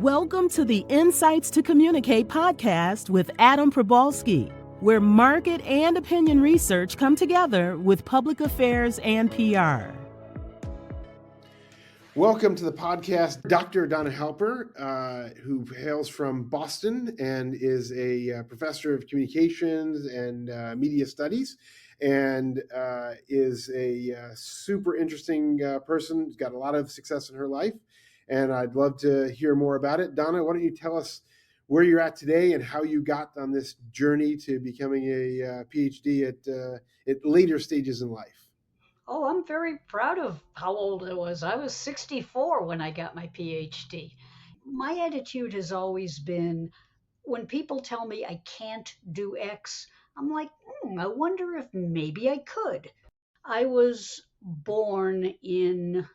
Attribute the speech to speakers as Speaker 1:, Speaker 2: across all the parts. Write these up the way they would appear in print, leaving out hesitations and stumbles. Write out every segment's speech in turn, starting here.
Speaker 1: Welcome to the Insights to Communicate podcast with Adam Probalski, where market and opinion research come together with public affairs and PR.
Speaker 2: Welcome to the podcast, Dr. Donna Halper, who hails from Boston and is a professor of communications and media studies, and is a super interesting person who's got a lot of success in her life. And I'd love to hear more about it. Donna, why don't you tell us where you're at today and how you got on this journey to becoming a PhD at later stages in life?
Speaker 3: Oh, I'm very proud of how old I was. I was 64 when I got my PhD. My attitude has always been when people tell me I can't do X, I'm like, I wonder if maybe I could. I was born in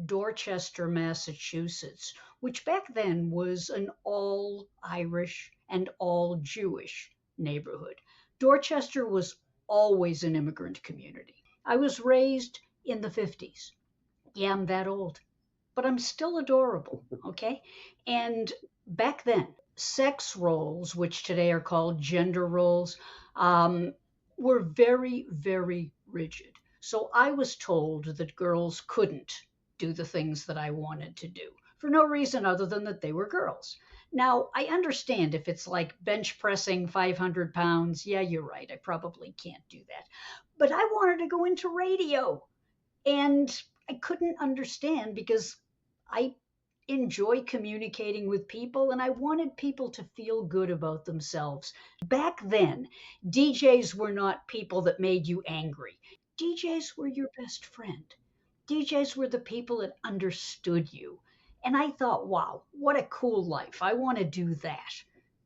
Speaker 3: Dorchester, Massachusetts, which back then was an all Irish and all Jewish neighborhood. Dorchester was always an immigrant community. I was raised in the 50s. Yeah, I'm that old, but I'm still adorable, okay? And back then, sex roles, which today are called gender roles, were very, very rigid. So I was told that girls couldn't do the things that I wanted to do for no reason other than that they were girls. Now, I understand if it's like bench pressing 500 pounds. Yeah, you're right. I probably can't do that. But I wanted to go into radio. And I couldn't understand because I enjoy communicating with people and I wanted people to feel good about themselves. Back then, DJs were not people that made you angry. DJs were your best friend. DJs were the people that understood you. And I thought, wow, what a cool life. I want to do that.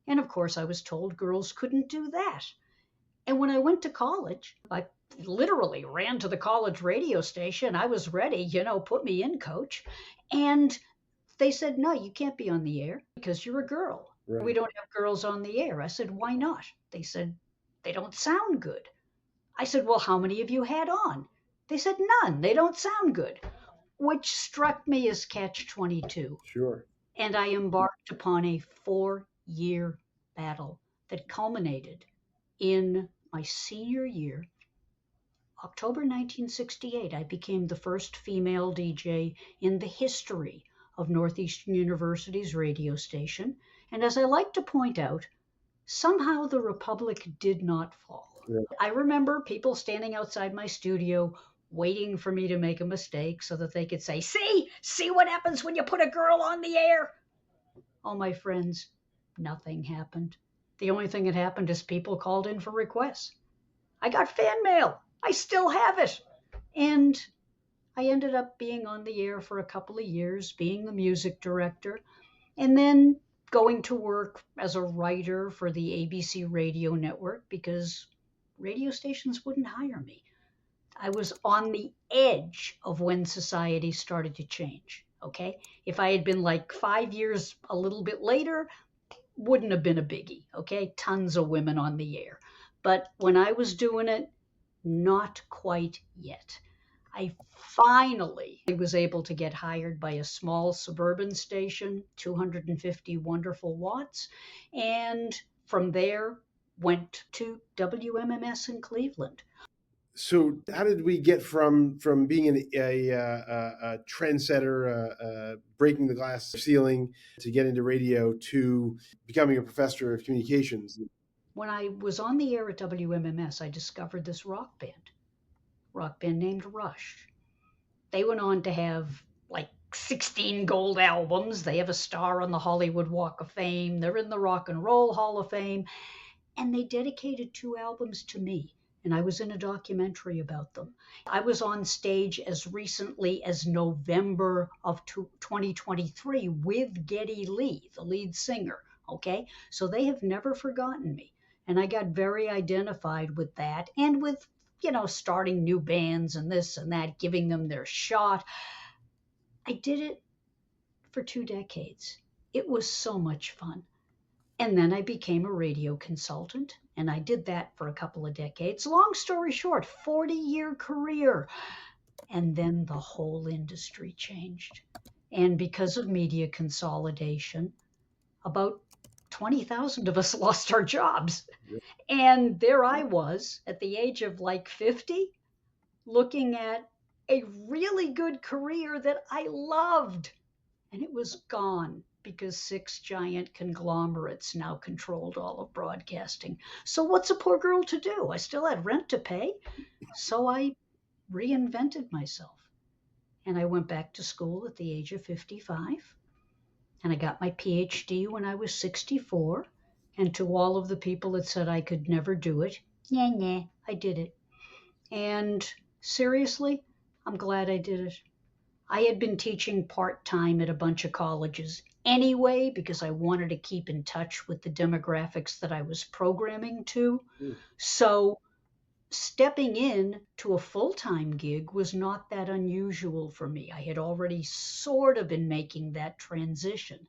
Speaker 3: And of course, I was told girls couldn't do that. And when I went to college, I literally ran to the college radio station. I was ready, put me in, coach. And they said, no, you can't be on the air because you're a girl. Right. We don't have girls on the air. I said, why not? They said, they don't sound good. I said, well, how many of you had on? They said, none. They don't sound good, which struck me as catch-22.
Speaker 2: Sure.
Speaker 3: And I embarked upon a 4-year battle that culminated in my senior year. October 1968, I became the first female DJ in the history of Northeastern University's radio station. And as I like to point out, somehow the Republic did not fall. Yeah. I remember people standing outside my studio waiting for me to make a mistake so that they could say, see what happens when you put a girl on the air. Oh, my friends, nothing happened. The only thing that happened is people called in for requests. I got fan mail. I still have it. And I ended up being on the air for a couple of years, being the music director, and then going to work as a writer for the ABC radio network because radio stations wouldn't hire me. I was on the edge of when society started to change, okay? If I had been like 5 years a little bit later, wouldn't have been a biggie, okay? Tons of women on the air. But when I was doing it, not quite yet. I finally was able to get hired by a small suburban station, 250 wonderful watts, and from there went to WMMS in Cleveland.
Speaker 2: So how did we get from being a trendsetter, breaking the glass ceiling to get into radio to becoming a professor of communications?
Speaker 3: When I was on the air at WMMS, I discovered this rock band named Rush. They went on to have like 16 gold albums. They have a star on the Hollywood Walk of Fame. They're in the Rock and Roll Hall of Fame. And they dedicated 2 albums to me. And I was in a documentary about them. I was on stage as recently as November of 2023 with Geddy Lee, the lead singer. Okay, so they have never forgotten me. And I got very identified with that and with, starting new bands and this and that, giving them their shot. I did it for 2 decades. It was so much fun. And then I became a radio consultant, and I did that for a couple of decades. Long story short, 40-year career. And then the whole industry changed. And because of media consolidation, about 20,000 of us lost our jobs. And there I was at the age of like 50, looking at a really good career that I loved. And it was gone because six giant conglomerates now controlled all of broadcasting. So, what's a poor girl to do? I still had rent to pay. So, I reinvented myself. And I went back to school at the age of 55. And I got my PhD when I was 64. And to all of the people that said I could never do it, yeah, yeah, I did it. And seriously, I'm glad I did it. I had been teaching part time at a bunch of colleges anyway because I wanted to keep in touch with the demographics that I was programming to.
Speaker 2: Mm.
Speaker 3: So stepping in to a full-time gig was not that unusual for me. I had already sort of been making that transition.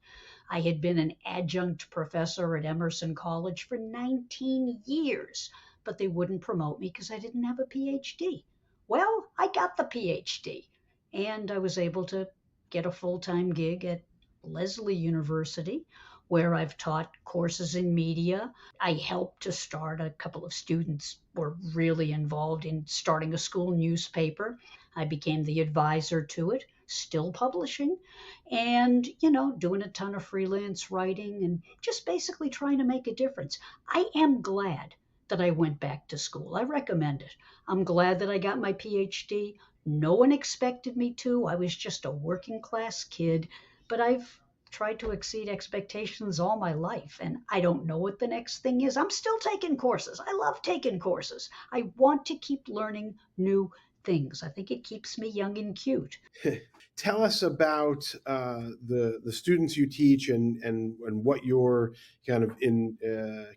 Speaker 3: I had been an adjunct professor at Emerson College for 19 years, but they wouldn't promote me because I didn't have a PhD. Well, I got the PhD, and I was able to get a full-time gig at Lesley University, where I've taught courses in media. I helped to start, a couple of students were really involved in starting a school newspaper. I became the advisor to it, still publishing, and, doing a ton of freelance writing and just basically trying to make a difference. I am glad that I went back to school. I recommend it. I'm glad that I got my PhD. No one expected me to. I was just a working class kid, but I've tried to exceed expectations all my life, and I don't know what the next thing is. I'm still taking courses. I love taking courses. I want to keep learning new things. I think it keeps me young and cute.
Speaker 2: Tell us about the students you teach and what you're kind of in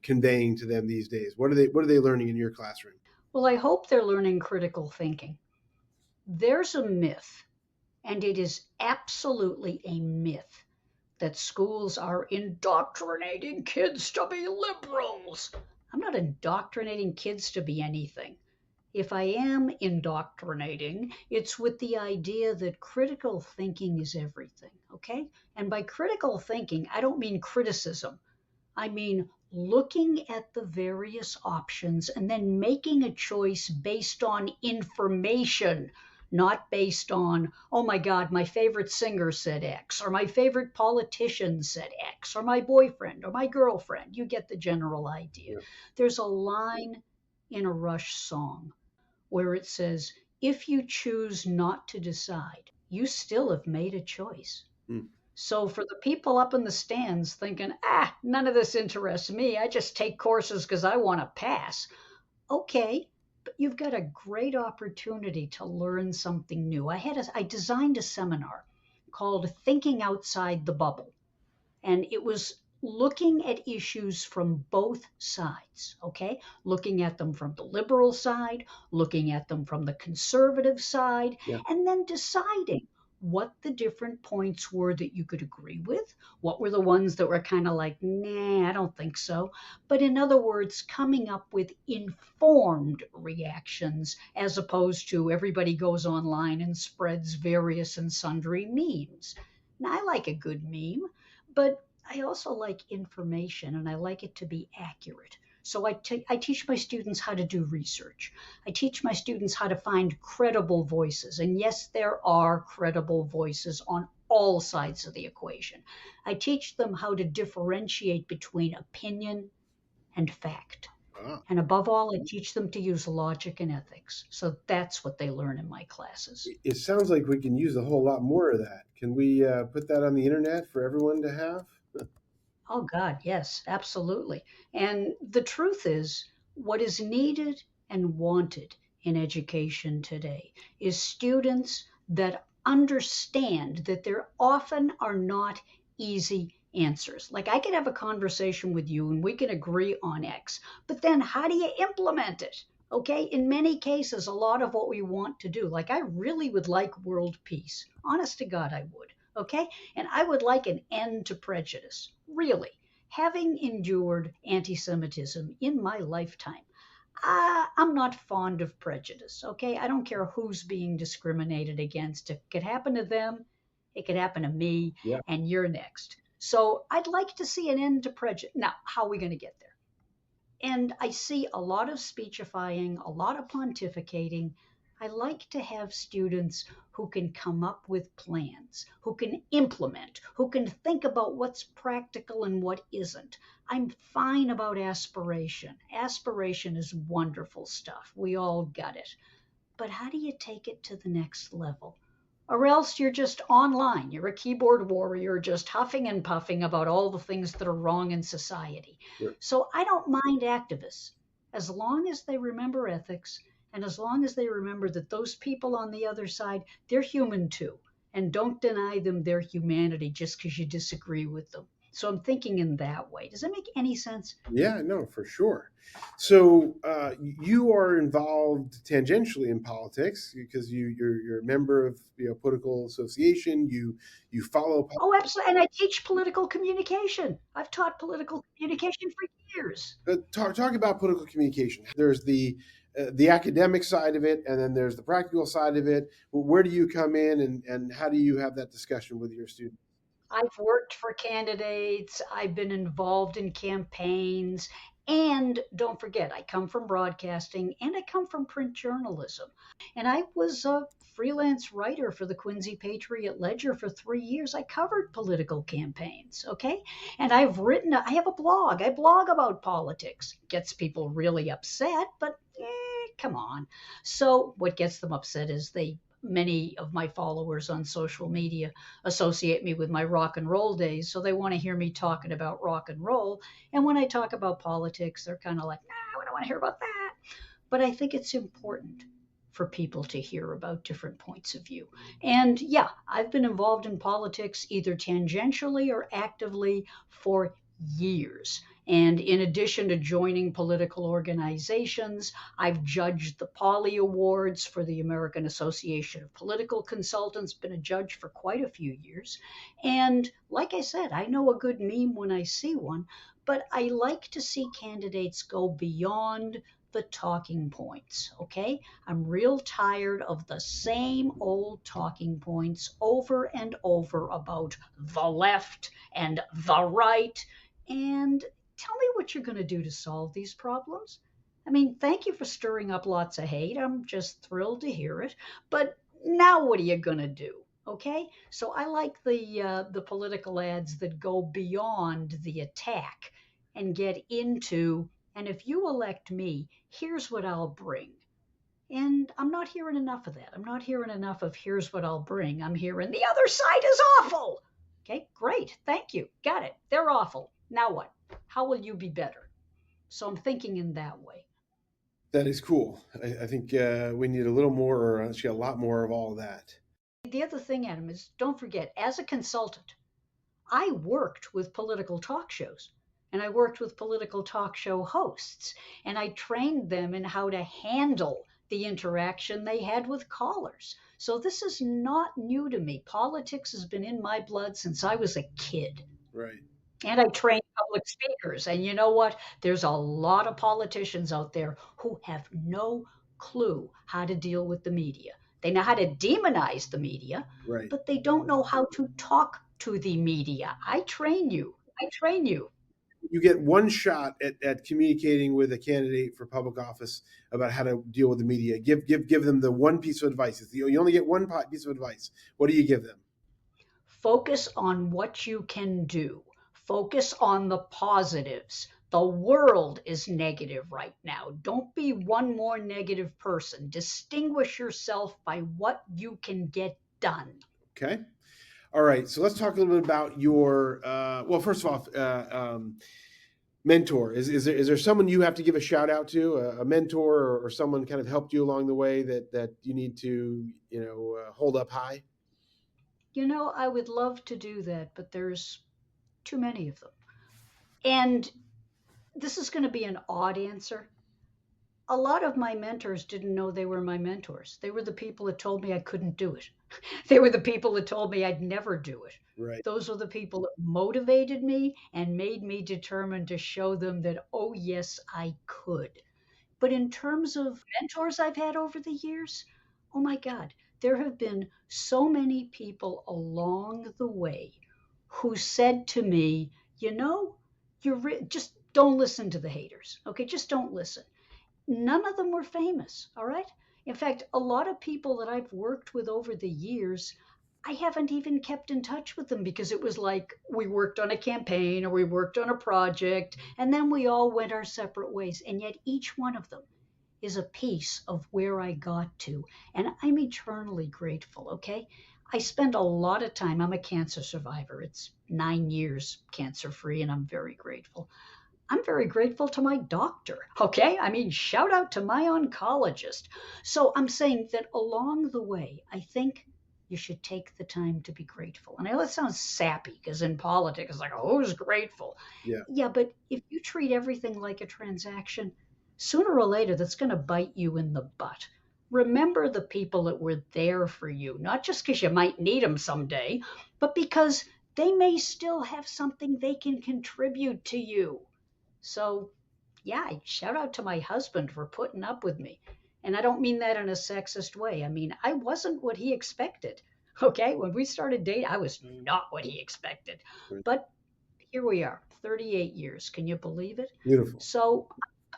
Speaker 2: conveying to them these days. What are they learning in your classroom?
Speaker 3: Well, I hope they're learning critical thinking. There's a myth, and it is absolutely a myth, that schools are indoctrinating kids to be liberals. I'm not indoctrinating kids to be anything. If I am indoctrinating, it's with the idea that critical thinking is everything, okay? And by critical thinking, I don't mean criticism. I mean looking at the various options and then making a choice based on information, not based on, oh my God, my favorite singer said X, or my favorite politician said X, or my boyfriend, or my girlfriend. You get the general idea.
Speaker 2: Yeah.
Speaker 3: There's a line in a Rush song where it says, if you choose not to decide, you still have made a choice.
Speaker 2: Mm.
Speaker 3: So for the people up in the stands thinking, none of this interests me, I just take courses because I want to pass. Okay, but you've got a great opportunity to learn something new. I designed a seminar called Thinking Outside the Bubble, and it was looking at issues from both sides, okay? Looking at them from the liberal side, looking at them from the conservative side,
Speaker 2: Yeah.
Speaker 3: and then deciding what the different points were that you could agree with, what were the ones that were kind of like, nah, I don't think so. But in other words, coming up with informed reactions as opposed to everybody goes online and spreads various and sundry memes. Now, I like a good meme, but I also like information and I like it to be accurate. So I teach my students how to do research. I teach my students how to find credible voices. And yes, there are credible voices on all sides of the equation. I teach them how to differentiate between opinion and fact.
Speaker 2: Ah,
Speaker 3: And above all, I teach them to use logic and ethics. So that's what they learn in my classes.
Speaker 2: it sounds like we can use a whole lot more of that. Can we put that on the internet for everyone to have?
Speaker 3: Oh, God, yes, absolutely. And the truth is, what is needed and wanted in education today is students that understand that there often are not easy answers. Like I can have a conversation with you and we can agree on X, but then how do you implement it? Okay, in many cases, a lot of what we want to do, like I really would like world peace. Honest to God, I would. Okay, and I would like an end to prejudice. Really, having endured anti Semitism in my lifetime, I'm not fond of prejudice. Okay, I don't care who's being discriminated against. If it could happen to them, It could happen to me,
Speaker 2: Yeah.
Speaker 3: and you're next. So I'd like to see an end to prejudice. Now, how are we going to get there? And I see a lot of speechifying, a lot of pontificating. I like to have students who can come up with plans, who can implement, who can think about what's practical and what isn't. I'm fine about aspiration. Aspiration is wonderful stuff. We all got it. But how do you take it to the next level? Or else you're just online. You're a keyboard warrior, just huffing and puffing about all the things that are wrong in society.
Speaker 2: Right.
Speaker 3: So I don't mind activists as long as they remember ethics and as long as they remember that those people on the other side, they're human too. And don't deny them their humanity just because you disagree with them. So I'm thinking in that way. Does that make any sense?
Speaker 2: Yeah, no, for sure. So you are involved tangentially in politics because you're a member of political association. You follow.
Speaker 3: Oh, absolutely. And I teach political communication. I've taught political communication for years.
Speaker 2: Talk about political communication. There's the academic side of it, and then there's the practical side of it. Where do you come in, and how do you have that discussion with your students?
Speaker 3: I've worked for candidates, I've been involved in campaigns, and don't forget, I come from broadcasting and I come from print journalism. And I was a freelance writer for the Quincy Patriot Ledger for 3 years. I covered political campaigns, okay? And I have a blog. I blog about politics. Gets people really upset, but come on. So what gets them upset is many of my followers on social media associate me with my rock and roll days. So they want to hear me talking about rock and roll. And when I talk about politics, they're kind of like, nah, I don't want to hear about that. But I think it's important for people to hear about different points of view. And yeah, I've been involved in politics either tangentially or actively for years. And in addition to joining political organizations, I've judged the Polly Awards for the American Association of Political Consultants, been a judge for quite a few years. And like I said, I know a good meme when I see one, but I like to see candidates go beyond the talking points, okay? I'm real tired of the same old talking points over and over about the left and the right. And tell me what you're going to do to solve these problems. I mean, thank you for stirring up lots of hate. I'm just thrilled to hear it. But now what are you going to do? Okay? So I like the political ads that go beyond the attack and get into, and if you elect me, here's what I'll bring. And I'm not hearing enough of that. I'm not hearing enough of here's what I'll bring. I'm hearing the other side is awful. Okay, great. Thank you. Got it. They're awful. Now what? How will you be better? So I'm thinking in that way.
Speaker 2: That is cool. I think we need a little more, or actually a lot more of all of that.
Speaker 3: The other thing, Adam, is don't forget, as a consultant, I worked with political talk shows and I worked with political talk show hosts and I trained them in how to handle the interaction they had with callers. So this is not new to me. Politics has been in my blood since I was a kid.
Speaker 2: Right.
Speaker 3: And I train public speakers. And you know what? There's a lot of politicians out there who have no clue how to deal with the media. They know how to demonize the media,
Speaker 2: Right.
Speaker 3: but they don't know how to talk to the media. I train you. I train you.
Speaker 2: You get one shot at communicating with a candidate for public office about how to deal with the media. Give them the one piece of advice. You only get one piece of advice. What do you give them?
Speaker 3: Focus on what you can do. Focus on the positives. The world is negative right now. Don't be one more negative person. Distinguish yourself by what you can get done.
Speaker 2: Okay. All right. So let's talk a little bit about your. Well, first of all, mentor. Is there someone you have to give a shout out to, a mentor, or someone kind of helped you along the way that you need to hold up high?
Speaker 3: I would love to do that, but there's too many of them. And this is going to be an odd answer. A lot of my mentors didn't know they were my mentors. They were the people that told me I couldn't do it. They were the people that told me I'd never do it.
Speaker 2: Right.
Speaker 3: Those were the people that motivated me and made me determined to show them that, oh, yes, I could. But in terms of mentors I've had over the years, oh my God, There have been so many people along the way who said to me, you know, just don't listen to the haters. Okay, just don't listen. None of them were famous, all right? In fact, a lot of people that I've worked with over the years, I haven't even kept in touch with them because it was like we worked on a campaign or we worked on a project and then we all went our separate ways. And yet each one of them is a piece of where I got to. And I'm eternally grateful, okay? I spend a lot of time, I'm a cancer survivor. It's 9 years cancer free, and I'm very grateful. I'm very grateful to my doctor. Okay. I mean, shout out to my oncologist. So I'm saying that along the way, I think you should take the time to be grateful. And I know that sounds sappy because in politics, it's like, oh, who's grateful?
Speaker 2: Yeah.
Speaker 3: Yeah, but if you treat everything like a transaction, sooner or later, that's going to bite you in the butt. Remember the people that were there for you, not just because you might need them someday, but because they may still have something they can contribute to you. So, yeah, shout out to my husband for putting up with me. And I don't mean that in a sexist way. I mean, I wasn't what he expected. Okay. When we started dating, I was not what he expected. But here we are, 38 years. Can you believe it?
Speaker 2: Beautiful.
Speaker 3: So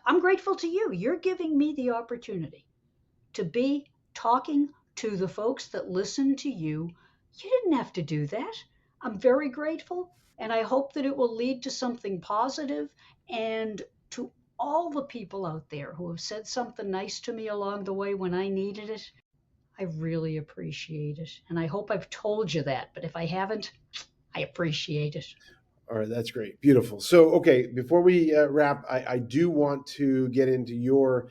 Speaker 3: I'm grateful to you. You're giving me the opportunity to be talking to the folks that listen to you. You didn't have to do that. I'm very grateful, and I hope that it will lead to something positive. And to all the people out there who have said something nice to me along the way when I needed it, I really appreciate it. And I hope I've told you that. But if I haven't, I appreciate it.
Speaker 2: All right, that's great. Beautiful. So, okay, before we wrap, I do want to get into your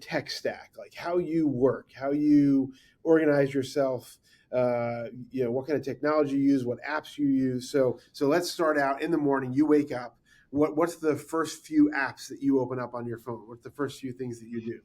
Speaker 2: tech stack, like how you work, how you organize yourself, what kind of technology you use, what apps you use. So let's start out in the morning. You wake up. What's the first few apps that you open up on your phone? What's the first few things that you do?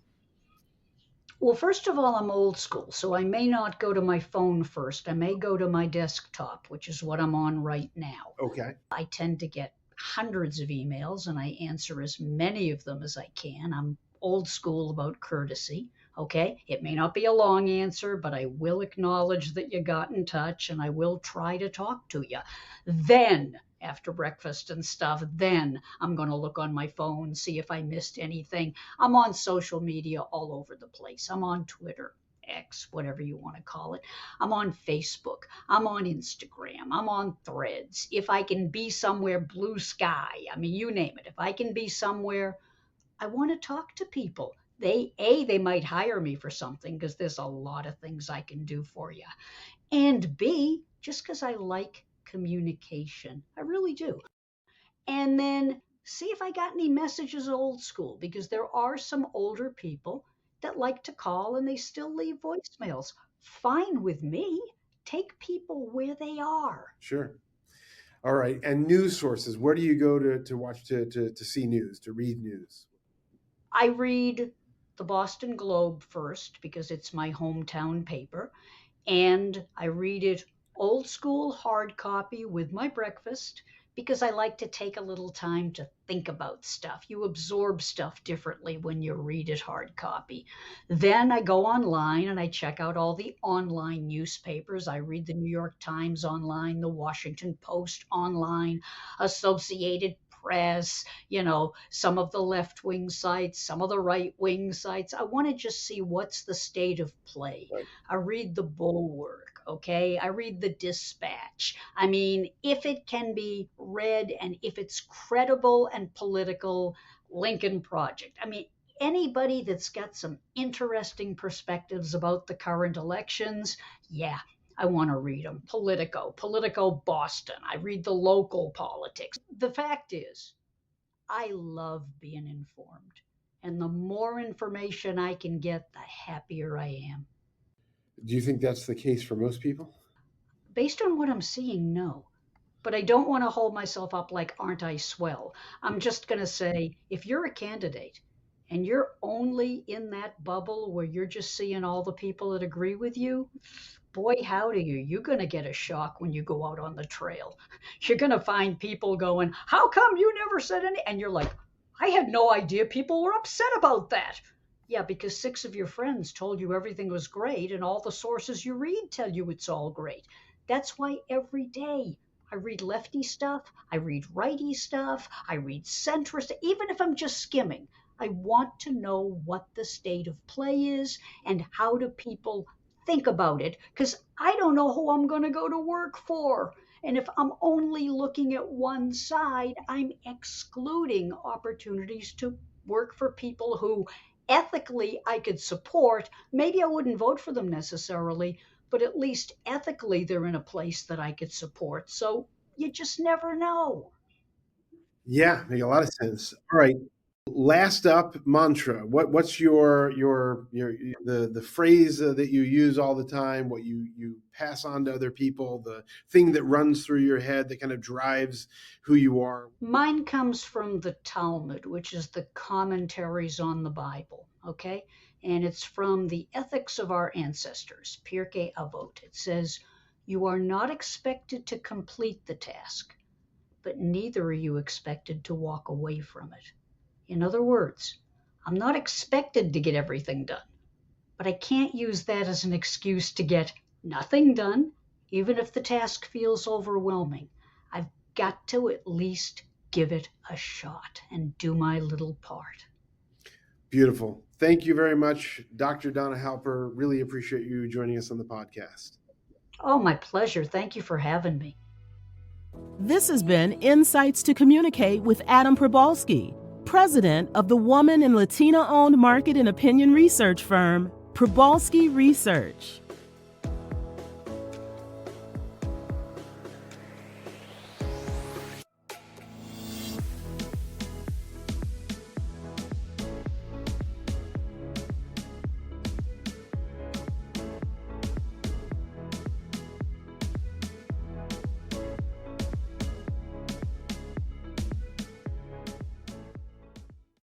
Speaker 3: Well, first of all, I'm old school, so I may not go to my phone first. I may go to my desktop, which is what I'm on right now.
Speaker 2: Okay.
Speaker 3: I tend to get hundreds of emails and I answer as many of them as I can. I'm old school about courtesy. Okay. It may not be a long answer, but I will acknowledge that you got in touch and I will try to talk to you. Then, after breakfast and stuff, then I'm going to look on my phone, see if I missed anything. I'm on social media all over the place. I'm on Twitter, X, whatever you want to call it. I'm on Facebook. I'm on Instagram. I'm on Threads. If I can be somewhere blue sky, I mean, you name it. If I can be somewhere, I want to talk to people. They might hire me for something because there's a lot of things I can do for you. And B, just because I like communication. I really do. And then see if I got any messages old school because there are some older people that like to call and they still leave voicemails. Fine with me. Take people where they are.
Speaker 2: Sure. All right. And news sources. Where do you go to watch to see news, to read news?
Speaker 3: I read the Boston Globe first because it's my hometown paper. And I read it old school hard copy with my breakfast because I like to take a little time to think about stuff. You absorb stuff differently when you read it hard copy. Then I go online and I check out all the online newspapers. I read the New York Times online, the Washington Post online, Associated Press, some of the left wing sites, some of the right wing sites. I want to just see what's the state of play.
Speaker 2: Right.
Speaker 3: I read the Bulwark, okay? I read the Dispatch. I mean, if it can be read and if it's credible and political, Lincoln Project. I mean, anybody that's got some interesting perspectives about the current elections, yeah, I want to read them. Politico Boston. I read the local politics. The fact is, I love being informed. And the more information I can get, the happier I am.
Speaker 2: Do you think that's the case for most people?
Speaker 3: Based on what I'm seeing, no. But I don't want to hold myself up like, aren't I swell? I'm just going to say, if you're a candidate and you're only in that bubble where you're just seeing all the people that agree with you, boy, howdy you're going to get a shock when you go out on the trail. You're going to find people going, how come you never said any? And you're like, I had no idea people were upset about that. Yeah, because six of your friends told you everything was great, and all the sources you read tell you it's all great. That's why every day I read lefty stuff, I read righty stuff, I read centrist, even if I'm just skimming. I want to know what the state of play is and how do people think about it, because I don't know who I'm going to go to work for. And if I'm only looking at one side, I'm excluding opportunities to work for people who ethically I could support. Maybe I wouldn't vote for them necessarily, but at least ethically they're in a place that I could support. So you just never know.
Speaker 2: Yeah, make a lot of sense. All right. Last up, mantra. What's your the phrase that you use all the time? What you pass on to other people? The thing that runs through your head that kind of drives who you are.
Speaker 3: Mine comes from the Talmud, which is the commentaries on the Bible, okay? And it's from the Ethics of Our Ancestors, Pirkei Avot. It says, "You are not expected to complete the task, but neither are you expected to walk away from it." In other words, I'm not expected to get everything done, but I can't use that as an excuse to get nothing done, even if the task feels overwhelming. I've got to at least give it a shot and do my little part.
Speaker 2: Beautiful. Thank you very much, Dr. Donna Halper. Really appreciate you joining us on the podcast.
Speaker 3: Oh, my pleasure. Thank you for having me.
Speaker 1: This has been Insights to Communicate with Adam Probalski, president of the woman and Latina-owned market and opinion research firm, Probalski Research.